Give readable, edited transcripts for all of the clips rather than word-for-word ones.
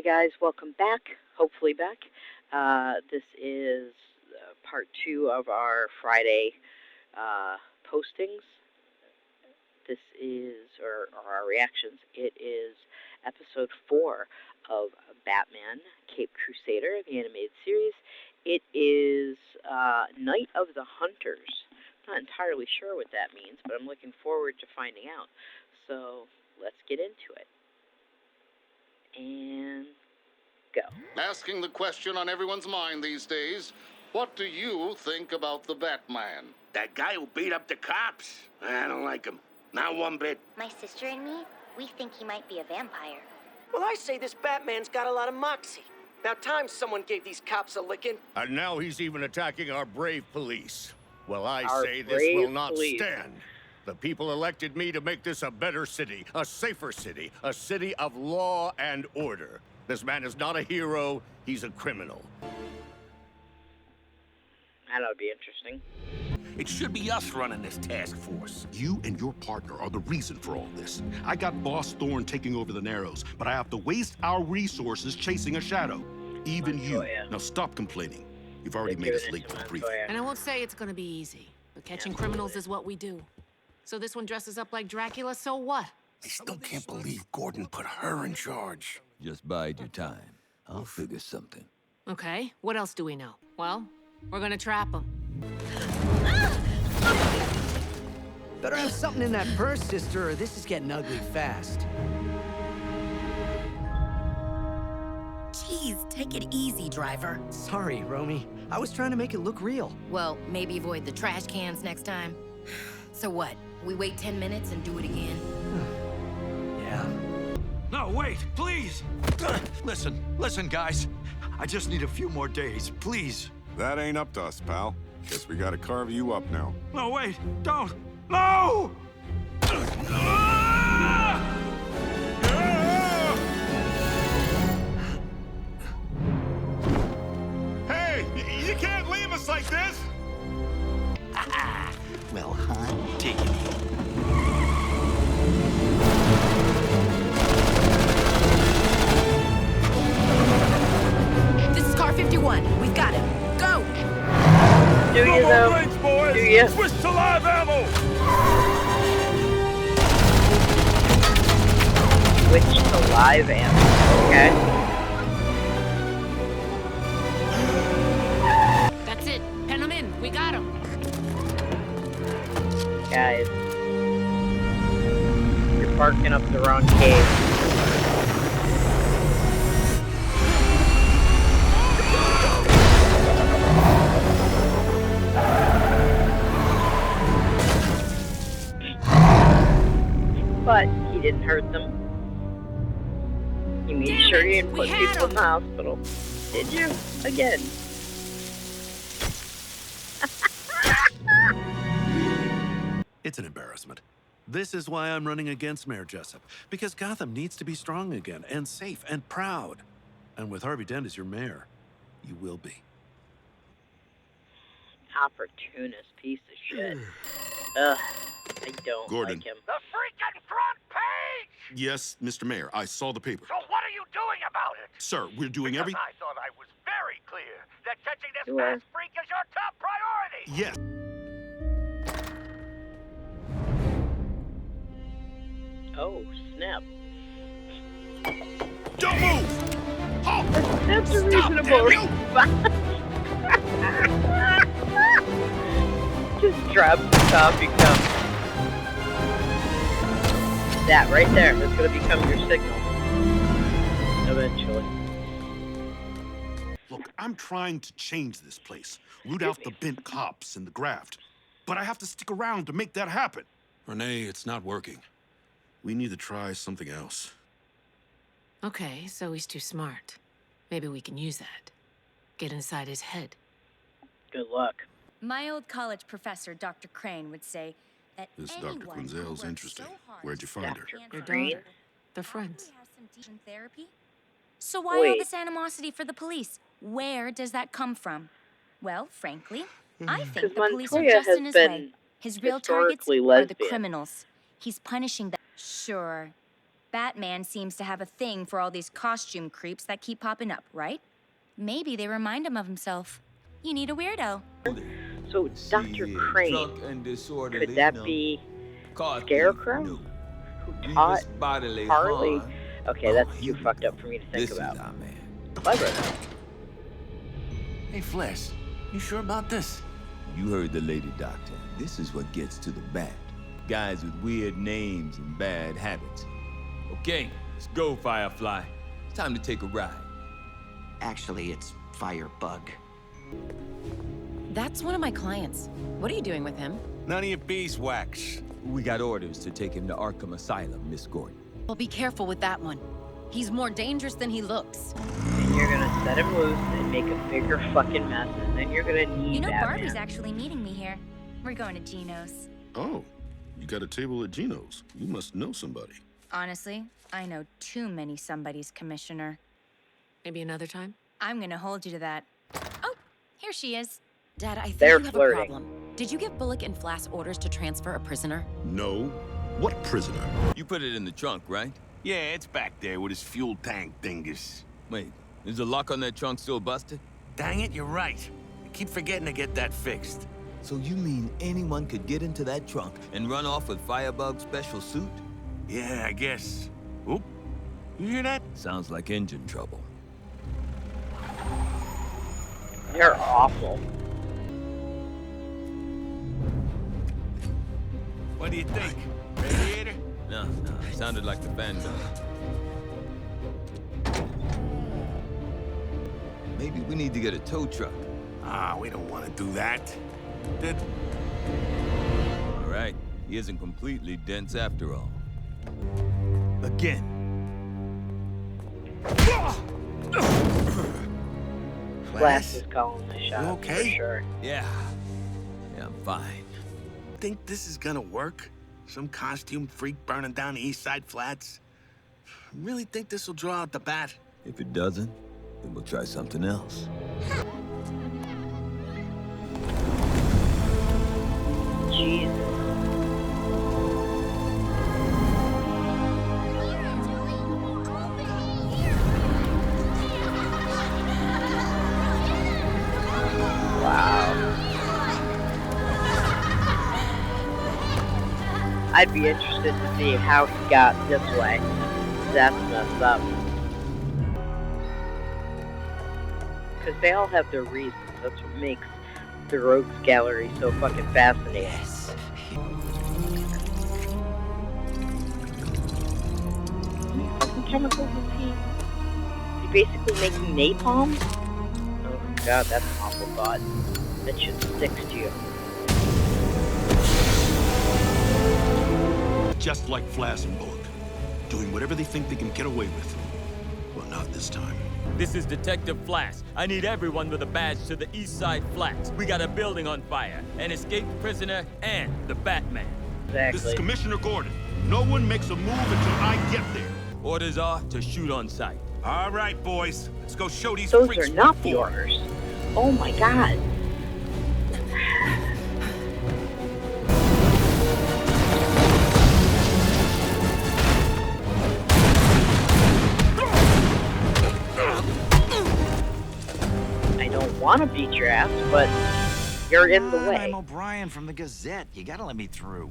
Hi guys, welcome back. Hopefully back. This is part two of our Friday postings. This is, or our reactions. It is episode 4 of Batman, Cape Crusader, the animated series. It is Night of the Hunters. I'm not entirely sure what that means, but I'm looking forward to finding out. So let's get into it. And go. Asking the question on everyone's mind these days, what do you think about the Batman? That guy who beat up the cops? I don't like him. Not one bit. My sister and me, we think he might be a vampire. Well, I say this Batman's got a lot of moxie. About time someone gave these cops a licking. And now he's even attacking our brave police. Well, I Our say this brave will not police. stand. The people elected me to make this a better city, a safer city, a city of law and order. This man is not a hero, he's a criminal. That'll be interesting. It should be us running this task force. You and your partner are the reason for all this. I got Boss Thorne taking over the Narrows, but I have to waste our resources chasing a shadow. Even you. Montoya. Now stop complaining. You've already They're made us giving late it for to the briefing. Montoya. And I won't say it's gonna be easy, but catching criminals is what we do. So this one dresses up like Dracula, so what? I still can't believe Gordon put her in charge. Just bide your time. I'll figure something. Okay, what else do we know? Well, we're gonna trap them. Better have something in that purse, sister, or this is getting ugly fast. Jeez, take it easy, driver. Sorry, Romy. I was trying to make it look real. Well, maybe avoid the trash cans next time. So what? We wait 10 minutes and do it again? Yeah. No, wait, please! Listen, guys. I just need a few more days, please. That ain't up to us, pal. Guess we gotta carve you up now. No, wait, don't! No! Hey, you can't leave us like this! Well, hot diggity. This is car 51. We've got it. Go! Do you though? Brakes, boys! Do you? Switch to live ammo! Switch to live ammo. Okay. That's it. Pen them in. We got them. Guys. You're barking up the wrong cave. But he didn't hurt them. He made Damn sure he it, didn't we put had people in him. the hospital. Did you? Again. It's an embarrassment. This is why I'm running against Mayor Jessup, because Gotham needs to be strong again, and safe, and proud. And with Harvey Dent as your mayor, you will be. Opportunist piece of shit. Ugh. I don't Gordon. like him. The freaking front page! Yes, Mr. Mayor, I saw the paper. So what are you doing about it? Sir, we're doing every... I thought I was very clear that catching this You are. masked freak is your top priority! Yes. Oh, snap. Don't move! Halt! That's a Stop, reasonable damn you! response. Just drops the coffee cup. That right there is going to become your signal. Eventually. Look, I'm trying to change this place. Root out the bent cops and the graft. But I have to stick around to make that happen. Renee, it's not working. We need to try something else. Okay, so he's too smart. Maybe we can use that. Get inside his head. Good luck. My old college professor, Dr. Crane, would say that This anyone Dr. who Quinzel's works interesting. so hard Where'd you find her? Dr. Your Crane? daughter. They're friends. probably has some teaching therapy. So why all Wait. this animosity for the police? Where does that come from? Well, frankly, I think Because the police are Montoya just has in his way. been His real targets historically are the lesbian. criminals. He's punishing them. Sure, Batman seems to have a thing for all these costume creeps that keep popping up, right? Maybe they remind him of himself. You need a weirdo. So, Dr. Crane, could that be Scarecrow? No. Who taught Grievous bodily Harley? harm. Okay, Oh, that's here too we fucked go. up for me to think This about. is our man. Clever, though. Hey, Flash, you sure about this? You heard the lady doctor. This is what gets to the bat. Guys with weird names and bad habits. Okay, let's go, Firefly. It's time to take a ride. Actually, it's Firebug. That's one of my clients. What are you doing with him? None of your beeswax. We got orders to take him to Arkham Asylum, Miss Gordon. Well, be careful with that one. He's more dangerous than he looks. And you're gonna set him loose and make a bigger fucking mess, and then you're gonna need You know, Batman. Barbie's actually meeting me here. We're going to Gino's. Oh, you got a table at Gino's. You must know somebody. Honestly, I know too many somebody's, Commissioner. Maybe another time? I'm gonna hold you to that. Oh, here she is. Dad, I think They're you have flirting. a problem. Did you give Bullock and Flass orders to transfer a prisoner? No. What prisoner? You put it in the trunk, right? Yeah, it's back there with his fuel tank dingus. Wait, is the lock on that trunk still busted? Dang it, you're right. I keep forgetting to get that fixed. So you mean anyone could get into that trunk and run off with Firebug's special suit? Yeah, I guess. Oop. You hear that? Sounds like engine trouble. They're awful. What do you think? Radiator? No, sounded like the fan gun. Maybe we need to get a tow truck. Ah, we don't want to do that. All right, he isn't completely dense after all. Again. Flash is calling the shot. You okay? For sure. Yeah, I'm fine. Think this is gonna work? Some costume freak burning down the East Side Flats? Really think this will draw out the bat? If it doesn't, then we'll try something else. Jesus. Wow. I'd be interested to see how he got this way. That's messed up. Because they all have their reasons. That's what makes the Rogues Gallery so fucking fascinating. Yes. What fucking chemicals is he? Is he basically making napalm? Oh my god, that's an awful thought. That shit sticks to you. Just like Flass and Bullock. Doing whatever they think they can get away with. Well, not this time. This is Detective Flash. I need everyone with a badge to the East Side Flats. We got a building on fire, an escaped prisoner, and the Batman. Exactly. This is Commissioner Gordon. No one makes a move until I get there. Orders are to shoot on sight. All right, boys. Let's go show these Those freaks are not what the for. orders. Oh my god. I don't want to beat your ass, but you're in the way. I'm O'Brien from the Gazette. You gotta let me through.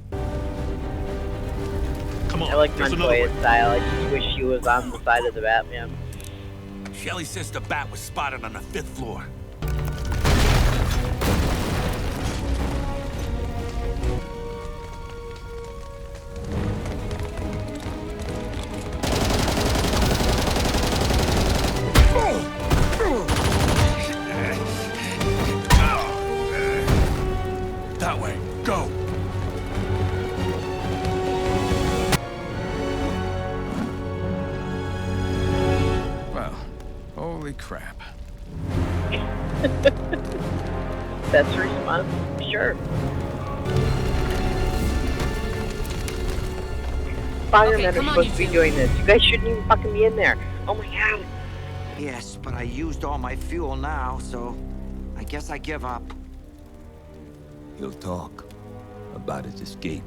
Come on, I like there's another Montoya's way. style. I just wish she was on the side of the Batman. Shelley says the bat was spotted on the 5th floor. That way. Go. Well, holy crap. That's a response. Sure. Firemen are come on, supposed you to be two. doing this. You guys shouldn't even fucking be in there. Oh my god. Yes, but I used all my fuel now, so I guess I give up. He'll talk about his escape.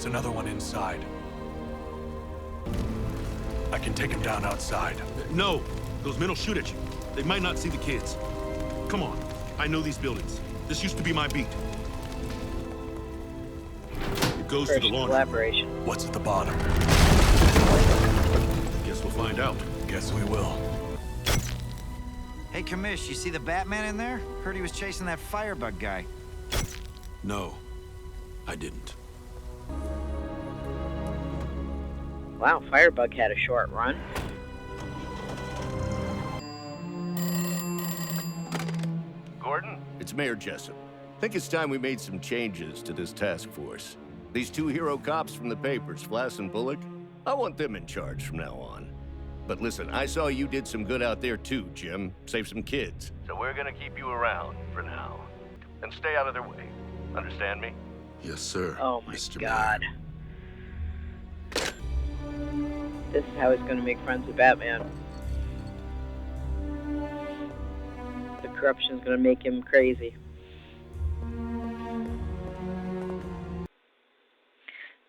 another one inside. I can take him down outside. No! Those men will shoot at you. They might not see the kids. Come on. I know these buildings. This used to be my beat. It goes to the laundry. Collaboration. What's at the bottom? Guess we'll find out. Guess we will. Hey, Commish, you see the Batman in there? Heard he was chasing that firebug guy. No, I didn't. Wow, Firebug had a short run. Gordon? It's Mayor Jessup. Think it's time we made some changes to this task force. These two hero cops from the papers, Flass and Bullock, I want them in charge from now on. But listen, I saw you did some good out there too, Jim. Save some kids. So we're gonna keep you around for now. And stay out of their way. Understand me? Yes, sir. Oh my Mr. God. This is how he's gonna make friends with Batman. The corruption's gonna make him crazy.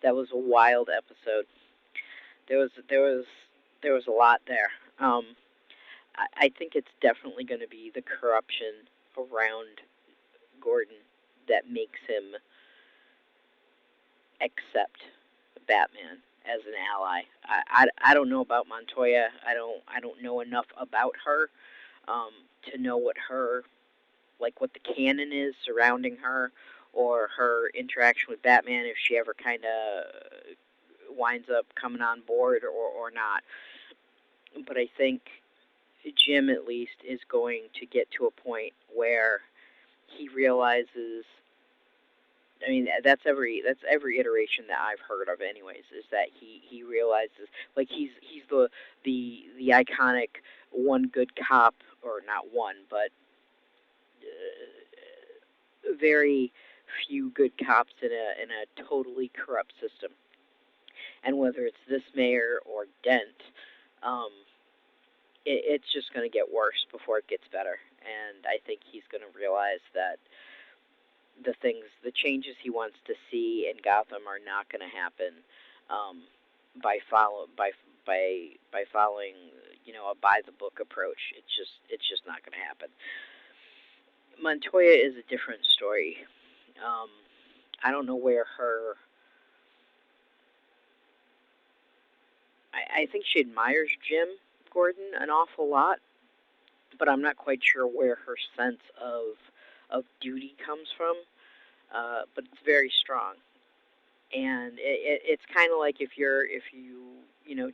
That was a wild episode. There was a lot there. I think it's definitely going to be the corruption around Gordon that makes him accept Batman as an ally. I don't know about Montoya. I don't know enough about her to know what the canon is surrounding her, or her interaction with Batman, if she ever kind of winds up coming on board or not. But I think Jim, at least, is going to get to a point where he realizes. I mean, that's every iteration that I've heard of, anyways. Is that he realizes, like, he's the iconic one good cop, or not one, but very few good cops in a totally corrupt system. And whether it's this mayor or Dent, it's just going to get worse before it gets better. And I think he's going to realize that the changes he wants to see in Gotham are not going to happen by following, a by the book approach. It's just not going to happen. Montoya is a different story. I don't know where her. I think she admires Jim Gordon an awful lot, but I'm not quite sure where her sense of duty comes from. But it's very strong, and it's kind of like if you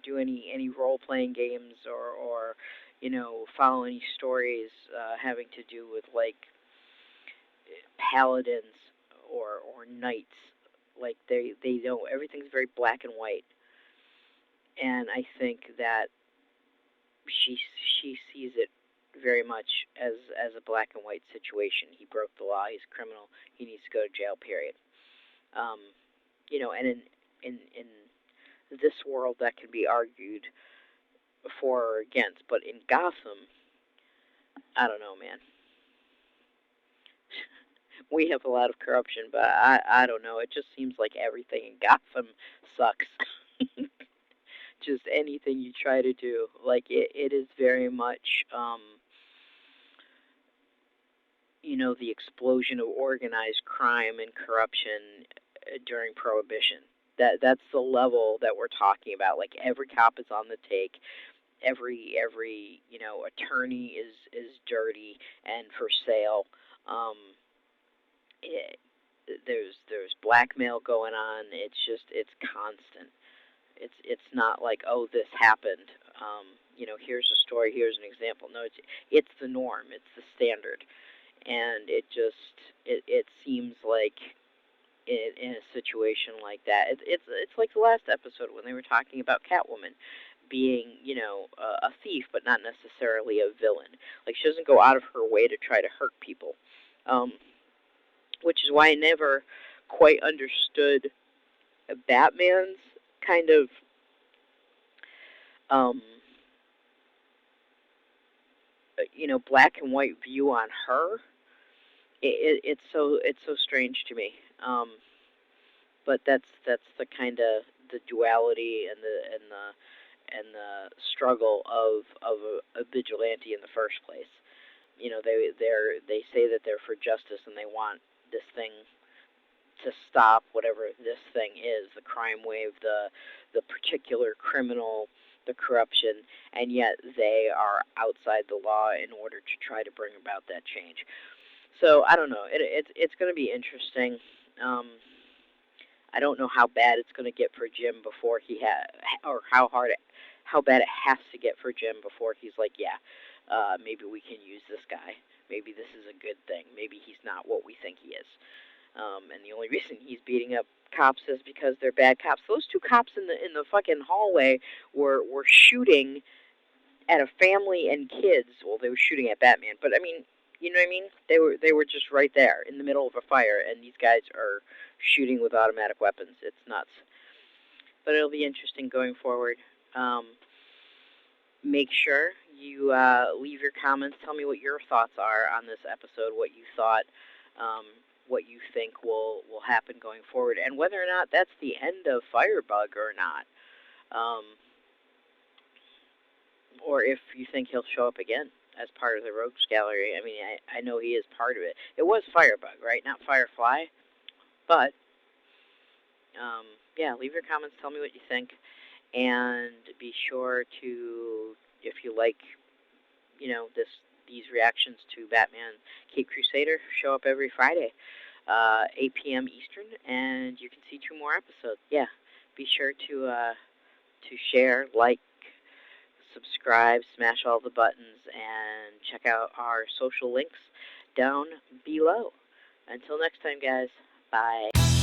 do any role playing games or follow any stories having to do with like paladins or knights. Like they don't, everything's very black and white, and I think that she sees it very much as a black and white situation. He broke the law. He's a criminal. He needs to go to jail. Period. And in this world, that can be argued for or against. But in Gotham, I don't know, man. We have a lot of corruption, but I don't know. It just seems like everything in Gotham sucks. Just anything you try to do, like it is very much. The explosion of organized crime and corruption during Prohibition. That's the level that we're talking about. Like every cop is on the take. Every attorney is dirty and for sale. There's blackmail going on. It's constant. It's not like, oh, this happened. Here's a story. Here's an example. No, it's the norm. It's the standard. And it seems like in a situation like that, it's like the last episode when they were talking about Catwoman being a thief, but not necessarily a villain. Like she doesn't go out of her way to try to hurt people, which is why I never quite understood Batman's kind of black and white view on her. It's so strange to me. but that's the kind of the duality and the struggle of a vigilante in the first place. You know, they say that they're for justice and they want this thing to stop, whatever this thing is, the crime wave, the particular criminal, the corruption, and yet they are outside the law in order to try to bring about that change. So I don't know. It's going to be interesting. I don't know how bad it's going to get for Jim before or how bad it has to get for Jim before he's like, yeah, maybe we can use this guy. Maybe this is a good thing. Maybe he's not what we think he is. And the only reason he's beating up cops is because they're bad cops. Those two cops in the fucking hallway were shooting at a family and kids. Well, they were shooting at Batman, but I mean, you know what I mean? They were just right there in the middle of a fire, and these guys are shooting with automatic weapons. It's nuts. But it'll be interesting going forward. Make sure you leave your comments. Tell me what your thoughts are on this episode, what you thought, what you think will happen going forward, and whether or not that's the end of Firebug or not. Or if you think he'll show up again as part of the Rogues Gallery. I mean, I know he is part of it. It was Firebug, right? Not Firefly. But, yeah, leave your comments. Tell me what you think. And be sure to, if you like, you know, these reactions to Batman Caped Crusader, show up every Friday, 8 p.m. Eastern, and you can see 2 more episodes. Yeah, be sure to share, like, subscribe, smash all the buttons, and check out our social links down below. Until next time, guys. Bye.